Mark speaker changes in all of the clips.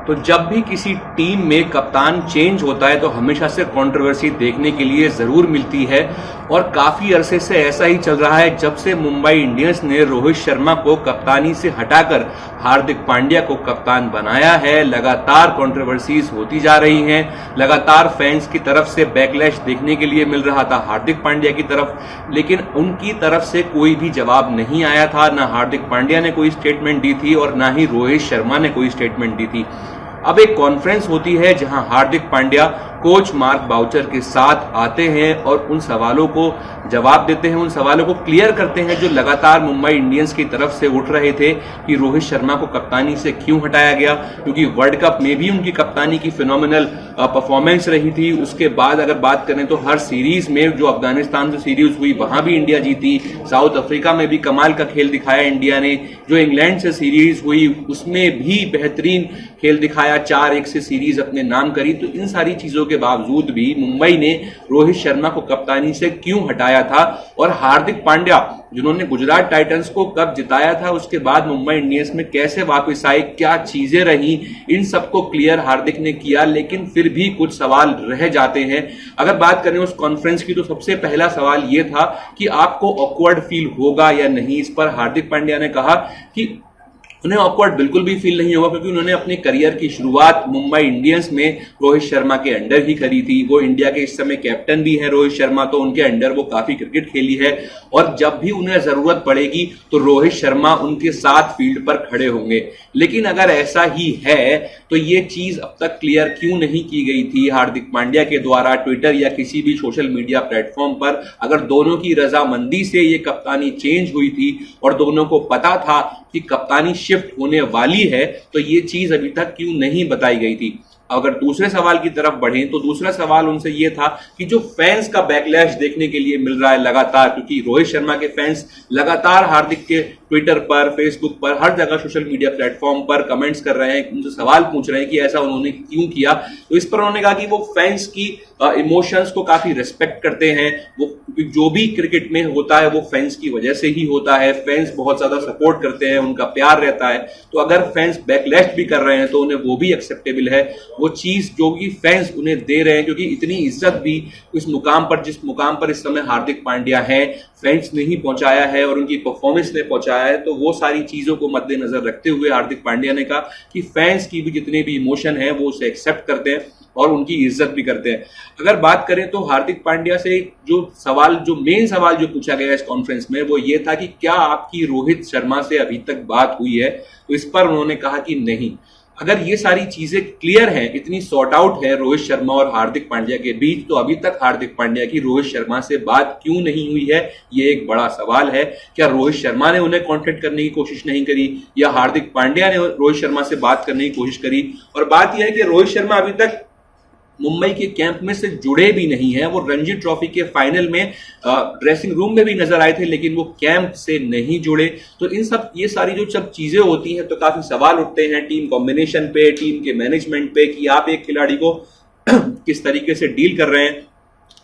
Speaker 1: तो जब भी किसी टीम में कप्तान चेंज होता है तो हमेशा से कंट्रोवर्सी देखने के लिए जरूर मिलती है और काफी अरसे से ऐसा ही चल रहा है। जब से मुंबई इंडियंस ने रोहित शर्मा को कप्तानी से हटाकर हार्दिक पांड्या को कप्तान बनाया है, लगातार कंट्रोवर्सीज होती जा रही हैं। लगातार फैंस की तरफ से बैकलैश देखने के लिए मिल रहा था हार्दिक पांड्या की तरफ, लेकिन उनकी तरफ से कोई भी जवाब नहीं आया था। ना हार्दिक पांड्या ने कोई स्टेटमेंट दी थी और ना ही रोहित शर्मा ने कोई स्टेटमेंट दी थी। अब एक कॉन्फ्रेंस होती है जहां Hardik Pandya coach Mark Boucher के साथ आते हैं और उन सवालों को जवाब देते हैं, उन सवालों को क्लियर करते हैं जो लगातार मुंबई इंडियंस की तरफ से उठ रहे थे कि रोहित शर्मा को कप्तानी से क्यों हटाया गया, क्योंकि वर्ल्ड कप में भी उनकी कप्तानी की फिनोमिनल परफॉर्मेंस रही थी। उसके बाद अगर बात करें तो हर सीरीज में जो अफगानिस्तान से सीरीज हुई वहां भी इंडिया जीती, साउथ अफ्रीका में भी कमाल का खेल दिखाया इंडिया ने, जो इंग्लैंड से सीरीज हुई उसमें भी बेहतरीन खेल दिखाया, 4-1 से सीरीज अपने नाम करी। तो इन सारी चीजों के बावजूद भी मुंबई ने रोहित शर्मा को कप्तानी से क्यों हटाया था और हार्दिक पांड्या जिन्होंने गुजरात टाइटंस को कब जिताया था उसके बाद मुंबई इंडियंस में कैसे वापस आए, क्या चीजें रही, इन सबको क्लियर हार्दिक ने किया। लेकिन फिर भी कुछ सवाल रह जाते हैं। अगर बात करें उस कॉन्फ्रेंस की तो सबसे पहला सवाल यह था कि आपको ऑकवर्ड फील होगा या नहीं। इस पर हार्दिक पांड्या ने कहा कि उन्हें ऑकवर्ड बिल्कुल भी फील नहीं होगा, क्योंकि उन्होंने अपने करियर की शुरुआत मुंबई इंडियंस में रोहित शर्मा के अंडर ही करी थी। वो इंडिया के इस समय कैप्टन भी है रोहित शर्मा, तो उनके अंडर वो काफी क्रिकेट खेली है और जब भी उन्हें जरूरत पड़ेगी तो रोहित शर्मा उनके साथ फील्ड पर खड़े होंगे। लेकिन अगर ऐसा ही है तो ये चीज अब तक क्लियर क्यों नहीं की गई थी हार्दिक पांड्या के द्वारा ट्विटर या किसी भी सोशल मीडिया प्लेटफॉर्म पर? अगर दोनों की रजामंदी से ये कप्तानी चेंज हुई थी और दोनों को पता था कि कप्तानी शिफ्ट होने वाली है तो ये चीज अभी तक क्यों नहीं बताई गई थी? अगर दूसरे सवाल की तरफ बढ़ें तो दूसरा सवाल उनसे यह था कि जो फैंस का बैकलैश देखने के लिए मिल रहा है लगातार, क्योंकि रोहित शर्मा के फैंस लगातार हार्दिक के ट्विटर पर, फेसबुक पर, हर जगह सोशल मीडिया प्लेटफॉर्म पर कमेंट्स कर रहे हैं, उनसे सवाल पूछ रहे हैं कि ऐसा उन्होंने क्यों किया। तो इस पर उन्होंने कहा कि वो फैंस की इमोशंस को काफी रिस्पेक्ट करते हैं। वो जो भी क्रिकेट में होता है वो फैंस की वजह से ही होता है। फैंस बहुत ज्यादा सपोर्ट करते हैं, उनका प्यार रहता है। तो अगर फैंस बैकलैश भी कर रहे हैं तो उन्हें वो भी एक्सेप्टेबल है, वो चीज जो कि फैंस उन्हें दे रहे हैं, क्योंकि इतनी इज्जत भी उस मुकाम पर, जिस मुकाम पर इस समय हार्दिक पांड्या है, फैंस ने ही पहुंचाया है और उनकी परफॉर्मेंस ने पहुंचाया है। तो वो सारी चीजों को मद्देनजर रखते हुए हार्दिक पांड्या ने कहा कि फैंस की भी जितने भी इमोशन है वो उसे एक्सेप्ट करते हैं और उनकी इज्जत भी करते हैं। अगर बात करें तो हार्दिक पांड्या से जो मेन सवाल जो पूछा गया इस कॉन्फ्रेंस में वो ये था कि क्या आपकी रोहित शर्मा से अभी तक बात हुई है? तो इस पर उन्होंने कहा कि नहीं। अगर ये सारी चीजें क्लियर हैं, इतनी सॉर्ट आउट है रोहित शर्मा और हार्दिक पांड्या के बीच, तो अभी तक हार्दिक पांड्या की रोहित शर्मा से बात क्यों नहीं हुई है? ये एक बड़ा सवाल है। क्या रोहित शर्मा ने उन्हें कांटेक्ट करने की कोशिश नहीं करी या हार्दिक पांड्या ने रोहित शर्मा से बात करने की कोशिश करी? और बात यह है कि रोहित शर्मा अभी तक मुंबई के कैंप में से जुड़े भी नहीं है। वो रणजी ट्रॉफी के फाइनल में ड्रेसिंग रूम में भी नजर आए थे, लेकिन वो कैंप से नहीं जुड़े। तो ये सारी जो सब चीजें होती हैं तो काफी सवाल उठते हैं टीम कॉम्बिनेशन पे, टीम के मैनेजमेंट पे, कि आप एक खिलाड़ी को किस तरीके से डील कर रहे हैं।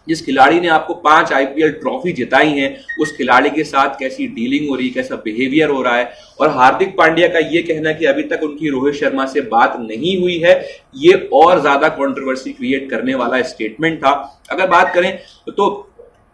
Speaker 1: जिस खिलाड़ी ने आपको 5 आईपीएल ट्रॉफी जिताई हैं उस खिलाड़ी के साथ कैसी डीलिंग हो रही है, कैसा बिहेवियर हो रहा है। और हार्दिक पांड्या का ये कहना कि अभी तक उनकी रोहित शर्मा से बात नहीं हुई है, ये और ज्यादा कंट्रोवर्सी क्रिएट करने वाला स्टेटमेंट था। अगर बात करें तो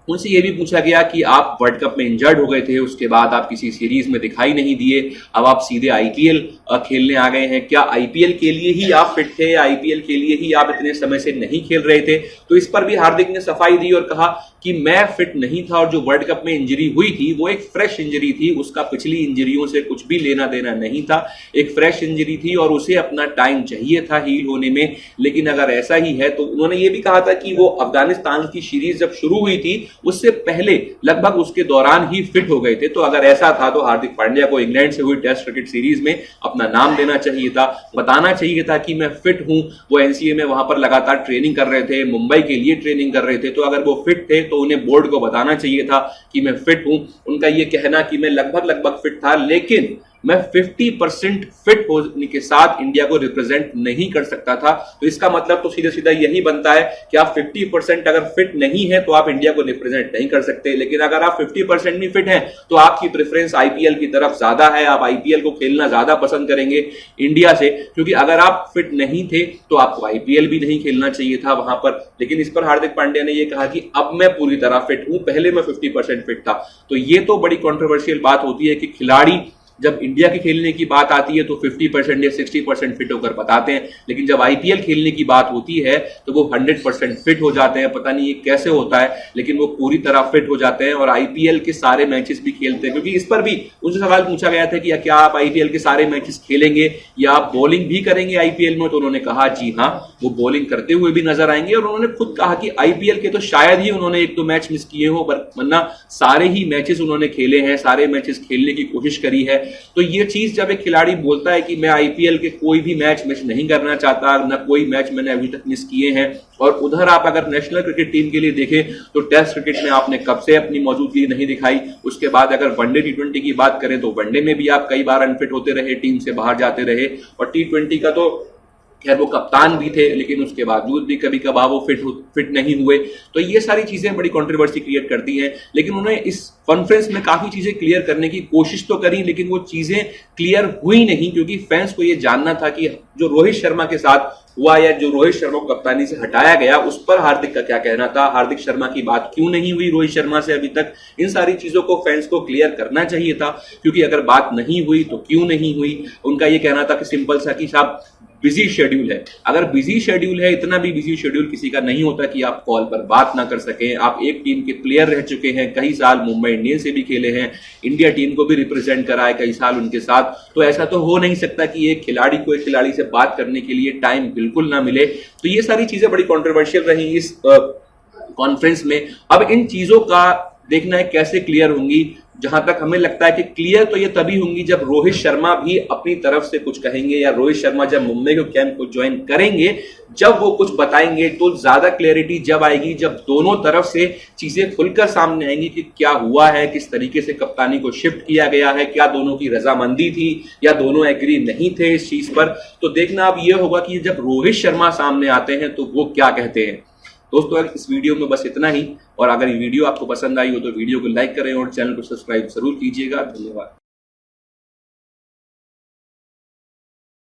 Speaker 1: उनसे ये भी पूछा गया कि आप वर्ल्ड कप में इंजर्ड हो गए थे, उसके बाद आप किसी सीरीज में दिखाई नहीं दिए, अब आप सीधे आईपीएल खेलने आ गए हैं। क्या आईपीएल के लिए ही आप फिट थे? आईपीएल के लिए ही आप इतने समय से नहीं खेल रहे थे? तो इस पर भी हार्दिक ने सफाई दी और कहा कि मैं फिट नहीं था और जो वर्ल्ड कप में इंजरी हुई थी वो एक फ्रेश इंजरी थी, उसका पिछली इंजरियों से कुछ भी लेना देना नहीं था। एक फ्रेश इंजरी थी और उसे अपना टाइम चाहिए था हील होने में। लेकिन अगर ऐसा ही है तो उन्होंने ये भी कहा था कि वो अफगानिस्तान की सीरीज जब शुरू हुई थी उससे पहले लगभग उसके दौरान ही फिट हो गए थे। तो अगर ऐसा था तो हार्दिक पांड्या को इंग्लैंड से हुई टेस्ट क्रिकेट सीरीज में अपना नाम देना चाहिए था, बताना चाहिए था कि मैं फिट हूं। वो एनसीए में वहां पर लगातार ट्रेनिंग कर रहे थे, मुंबई के लिए ट्रेनिंग कर रहे थे। तो अगर वो फिट थे तो उन्हें बोर्ड को बताना चाहिए था कि मैं फिट हूं। उनका यह कहना कि मैं लगभग फिट था, लेकिन मैं 50% फिट होने के साथ इंडिया को रिप्रेजेंट नहीं कर सकता था। तो इसका मतलब तो सीधा सीधा यही बनता है कि आप 50% अगर फिट नहीं है तो आप इंडिया को रिप्रेजेंट नहीं कर सकते। लेकिन अगर आप 50% भी फिट हैं तो आपकी प्रेफरेंस आईपीएल की तरफ ज्यादा है, आप आईपीएल को खेलना ज्यादा पसंद करेंगे इंडिया से, क्योंकि अगर आप फिट नहीं थे तो आपको आईपीएल भी नहीं खेलना चाहिए था वहां पर। लेकिन इस पर हार्दिक पांड्या ने यह कहा कि अब मैं पूरी तरह फिट हूं, पहले मैं 50% फिट था। तो ये तो बड़ी कंट्रोवर्शियल बात होती है कि खिलाड़ी जब इंडिया के खेलने की बात आती है तो 50% या 60% फिट होकर बताते हैं, लेकिन जब आईपीएल खेलने की बात होती है तो वो 100% फिट हो जाते हैं। पता नहीं ये कैसे होता है, लेकिन वो पूरी तरह फिट हो जाते हैं और आईपीएल के सारे मैचेस भी खेलते हैं। क्योंकि इस पर भी उनसे सवाल पूछा गया था कि क्या आप आईपीएल के सारे मैचेस खेलेंगे या आप बॉलिंग भी करेंगे आईपीएल में, तो उन्होंने कहा जी हाँ, वो बॉलिंग करते हुए भी नजर आएंगे। और उन्होंने खुद कहा कि आईपीएल के तो शायद ही उन्होंने 1-2 मैच मिस किए हो, वरना सारे ही मैचेस उन्होंने खेले हैं, सारे मैचेस खेलने की कोशिश करी है। तो ये चीज जब एक खिलाड़ी बोलता है कि मैं आईपीएल के कोई भी मैच मिस नहीं करना चाहता, ना कोई मैच मैंने अभी तक मिस किए हैं, और उधर आप अगर नेशनल क्रिकेट टीम के लिए देखें तो टेस्ट क्रिकेट में आपने कब से अपनी मौजूदगी नहीं दिखाई। उसके बाद अगर वनडे टी20 की बात करें तो वनडे में भी आप कई बार अनफिट होते रहे, टीम से बाहर जाते रहे, और टी20 का तो खैर वो कप्तान भी थे, लेकिन उसके बावजूद भी कभी कभार वो फिट नहीं हुए। तो ये सारी चीजें बड़ी कंट्रोवर्सी क्रिएट करती हैं। लेकिन उन्होंने इस कॉन्फ्रेंस में काफी चीजें क्लियर करने की कोशिश तो करी, लेकिन वो चीजें क्लियर हुई नहीं, क्योंकि फैंस को ये जानना था कि जो रोहित शर्मा के साथ हुआ या जो रोहित शर्मा को कप्तानी से हटाया गया उस पर हार्दिक का क्या कहना था, हार्दिक शर्मा की बात क्यों नहीं हुई रोहित शर्मा से अभी तक। इन सारी चीजों को फैंस को क्लियर करना चाहिए था, क्योंकि अगर बात नहीं हुई तो क्यों नहीं हुई। उनका ये कहना था कि सिंपल सा कि साहब बिजी शेड्यूल है। अगर बिजी शेड्यूल है, इतना भी बिजी शेड्यूल किसी का नहीं होता कि आप कॉल पर बात ना कर सकें। आप एक टीम के प्लेयर रह चुके हैं, कई साल मुंबई इंडियंस से भी खेले हैं, इंडिया टीम को भी रिप्रेजेंट करा है कई साल उनके साथ। तो ऐसा तो हो नहीं सकता कि एक खिलाड़ी को एक खिलाड़ी से बात करने के लिए टाइम बिल्कुल ना मिले। तो ये सारी चीजें बड़ी कॉन्ट्रोवर्शियल रही इस कॉन्फ्रेंस में। अब इन चीजों का देखना है कैसे क्लियर होंगी। जहां तक हमें लगता है कि क्लियर तो ये तभी होंगी जब रोहित शर्मा भी अपनी तरफ से कुछ कहेंगे, या रोहित शर्मा जब मुंबई के कैंप को ज्वाइन करेंगे, जब वो कुछ बताएंगे तो ज्यादा क्लैरिटी जब आएगी, जब दोनों तरफ से चीजें खुलकर सामने आएंगी कि क्या हुआ है, किस तरीके से कप्तानी को शिफ्ट किया गया है, क्या दोनों की रजामंदी थी या दोनों एग्री नहीं थे इस चीज पर। तो देखना अब ये होगा कि जब रोहित शर्मा सामने आते हैं तो वो क्या कहते हैं। दोस्तों इस वीडियो में बस इतना ही, और अगर ये वीडियो आपको पसंद आई हो तो वीडियो को लाइक करें और चैनल को सब्सक्राइब जरूर कीजिएगा। धन्यवाद।